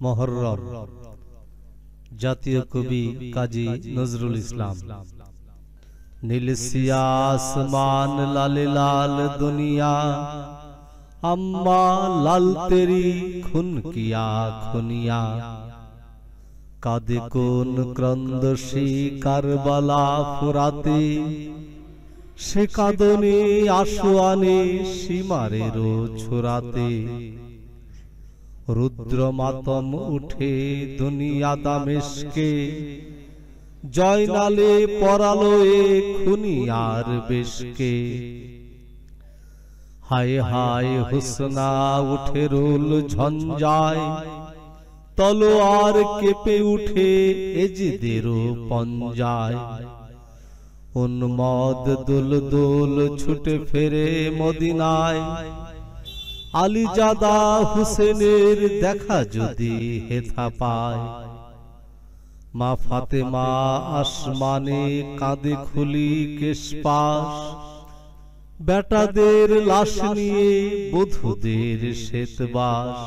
মহররম জাতীয় কবি কাজী নজরুল ইসলাম। নীল সিয়া আসমান লালে লাল দুনিয়া, अम्मा लाल तेरी खून किया खुनिया। कादे कोन क्रंदशी कारबाला फुराते, से कादने आशुआने सीमारेरो छुराते। रुद्र मातम उठे दुनिया दामेस्के, जयनाले परालो ए खुनियार बेशके। हाय हाय हुस्ना उठे रोल झंझाय, तलोआर केपे उठे एजिदेरो पंजाय। उन्मद दुल दुल छुटे फेरे मदिनाय, आलीजादा हुसेनेर देखा जदि हेथा पाय। मा फातेमा आसमाने काঁদে खुली केशपाश, बेटादेर लाश निये बधूदेर श्वेतबास।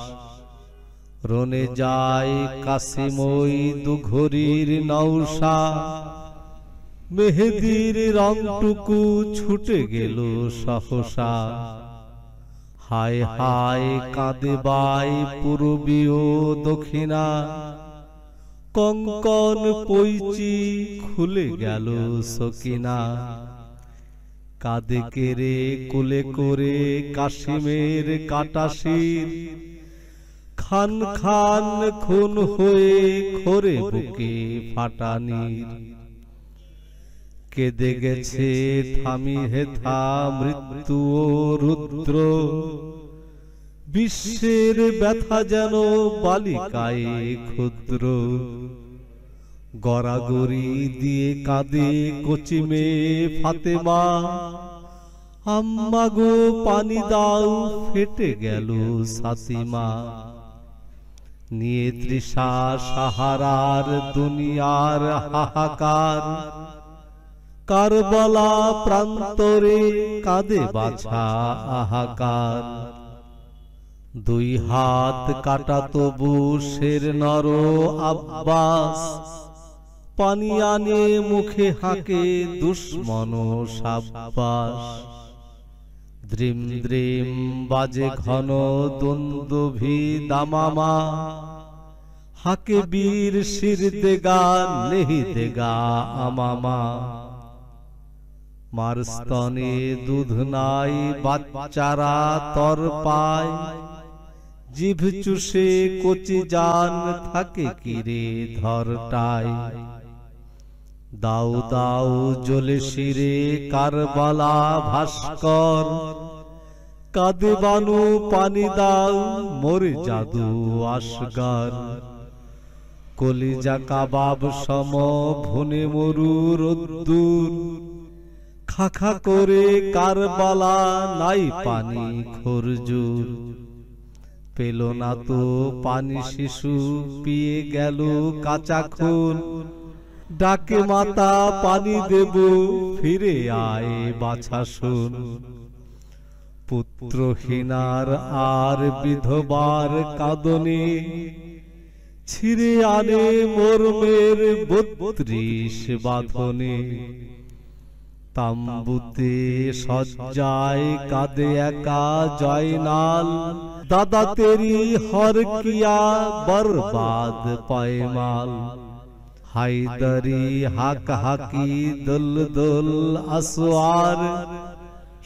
रने जाय कासिमई दुघड़ीर नौशा, मेहेदीर रंगटुकु छुटे गेल सहसा। हाय हाय काঁদে बाई पूर्बीय दक्षिणा, कंकन पईची खुले गेल सकिना। कादे केरे कुले करे काशिमेर काटाशीर, खान खान खून हुए खोरे बुके फाटानीर। केदे गेछे थामी हेथा मृत्यु ओ रुद्र, विश्वेर व्यथा जेन बालिकाय क्षुद्र। गड़ागड़ी दिए काঁদে कचि मेये फातेमा, आम्मा गो पानी दाओ फेटे गेल सातिमा। निये तृषा साहारार दुनियार हाहाकार, कारबाला प्रान्तरे काঁদে बाछा आहाकार। दुई हाथ काटा तबु शेर नर आब्बास, पानी आने मुखे हाके दुश्मन शाब्बास। द्रिम द्रिम बाजे घन द्वंद्वी दामामा, हाके वीर शिर देगा नहीं देगा अमामा। मार स्तने दूध नाई बाच्चारा तर पाय, जिभ चुषे कचि जान थाके किरे धरटाय। दाऊ दाऊ जले शिरे कारबाला भास्कर, काঁদে बानू पानी दाऊ मोरे जादू आशगार। कलिजा काबाब सम भुने मरु रद्दूर, खाखा करे कारबाला नाई पानी खरजूर। पेलो ना तो पानी शिशु पिए गेलो काचा खून, डाके माता पानी देबो फिरे आए बाछा शुन। पुत्रहीनार आर विधवार काঁদনে, छिरे आने मर्मेर 32 बाঁধনে। ताम्बुते सज्जाय काঁদে एका जयनाल, दादा तेरी हर किया बर्बाद पायमाल। हायदरी हाक हाकी दुल दुल असवार,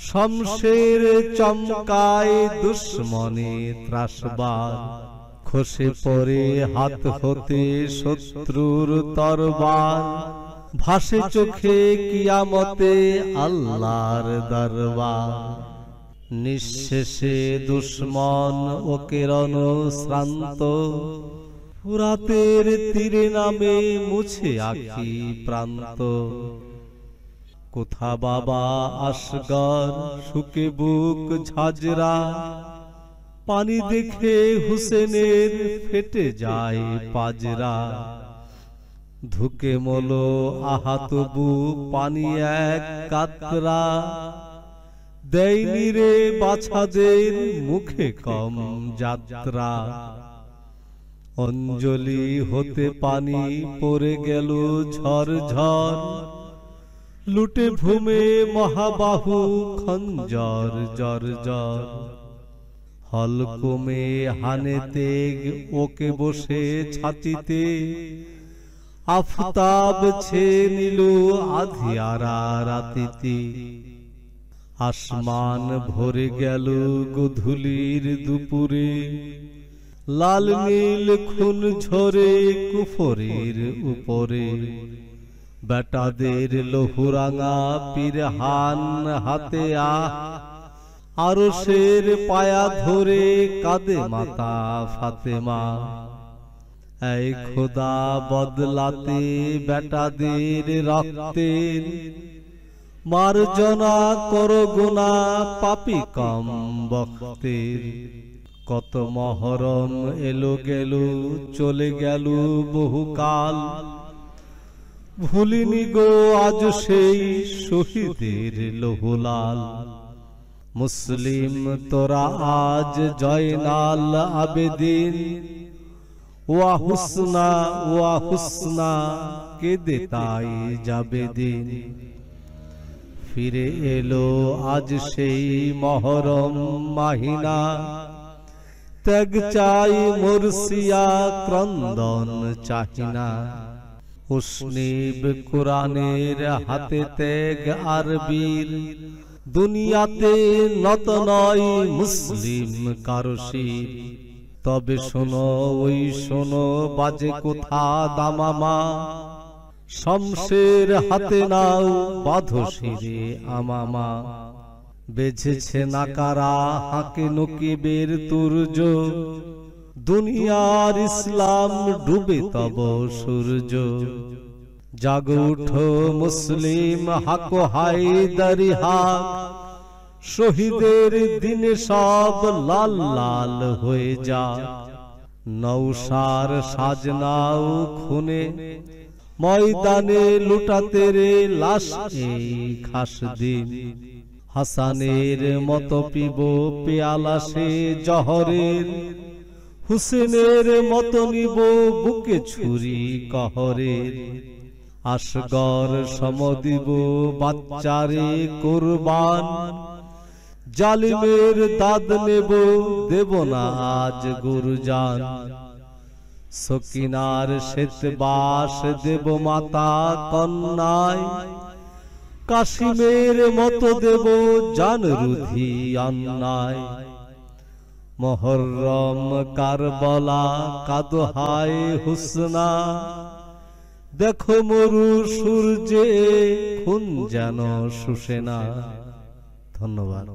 शमशेर चमकाय दुश्मने त्रासबार। खसे पड़े हाथ होते शत्रुर तरबार, भासे चोखे कियामते आल्लाहर दरबार। निःशेषे दुश्मन ओके रणश्राন্ত, फुरातेर तीरे नामे मुछे आखी प्रांत। कोथा बाबा असगर शुके बुक झाजरा, पानी देखे हुसेनेर फेटे जाए पाजरा। धुके मोलो आहातबु पानी एक कातरा, देयनि रे बाछादेर मुखे कम जात्रा। অঞ্জলি হতে পানি পড়ে গেল ঝরঝর, লুটে ভূমে মহাবাহু খঞ্জর জর জর। হলকমে হানে তেগ ওকে বসে ছাতিতে, আফতাব ছে নিল আধিয়ারা রাতিতে। আসমান ভরে গেল গধূলির দুপুরে, লাল নীল খুন ঝরে কুফরের উপরে। বেটাদের লহুরাঙা পিরহান হাতে আরশের পায়া ধরে কাঁদে মাতা ফাতেমা। এই খোদা বদলাতে বেটাদের রক্তের, মার্জনা করো গুনাহ পাপী কম বক্তের। কত মহরম এলো গেল চলে গেল বহুকাল, ভুলিনি গো আজ সেই শহীদের লহুলাল। মুসলিম তোরা আজ জয়নাল আবেদিন, ওয়া হুসনা কেঁদে তাই যাবে দিন। ফিরে এলো আজ সেই মহরম মাহিনা, ত্যাগ চাই মুরসিয়া ক্রন্দন চাহিনা। উসনিব কোরআনের হাতে ত্যাগ আর বীর, দুনিয়াতে নত নয় মুসলিম কারো শির। তবে শোনো ওই শোনো বাজে কোথা দামামা, শমশের হাতে নাও বাঁধো শিরে আমামা। বেজেছে নাকারা হাঁকে নকিবের তুর্য, দুনিয়ার ইসলাম ডুবে তব সূর্য। জাগো উঠো মুসলিম হাকো হায়দারি হাক, শহীদের দিনে সব লাল লাল হয়ে যা। নওশার সাজনাও খুনে ময়দানে লুটাতে রে লাশ এই খাস দিন। হাসানের মতো পিব পেয়ালা সে জহরের, হুসেনের মতো নিব বুকে ছুরি কহরের। আসগর সমদিব বাচ্চারে কুরবান, জালিমের দাদ নেব দেব না আজ গুরজান। সকিনার শ্বেতবাস দেব মাতা কন্যায়, কাশিমের মতো দেব জান রুধি অন্যায়। মুহররম কারবালা কাদহায় হুসনা, দেখো মরু সূর্যে খুন যেন শুষে না। ধন্যবাদ।